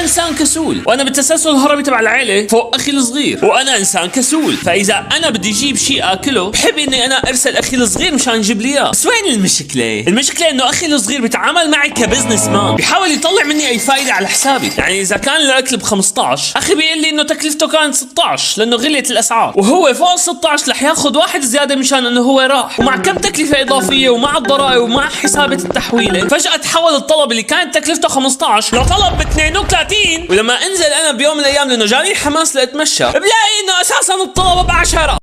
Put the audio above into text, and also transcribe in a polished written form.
انا انسان كسول، وانا بالتسلسل الهرمي تبع العيله فوق اخي الصغير، وانا انسان كسول، فاذا انا بدي اجيب شيء اكله بحب اني انا ارسل اخي الصغير مشان يجيب لي اياه. بس وين المشكله؟ المشكله انه اخي الصغير بيتعامل معي كبزنس مان، بيحاول يطلع مني اي فائده على حسابي. يعني اذا كان الاكل ب 15 اخي بيقول لي انه تكلفته كانت 16 لانه غليت الاسعار، وهو فوق 16 رح ياخذ واحد زياده مشان انه هو راح، ومع كم تكلفه اضافيه ومع الضرائب ومع حسابه التحويله فجاه تحول الطلب اللي كانت تكلفته 15 لطلب ب 32. ولما انزل انا بيوم من الايام لانه جاني الحماس لاتمشى بلاقي انه اساسا الطلب ب 10.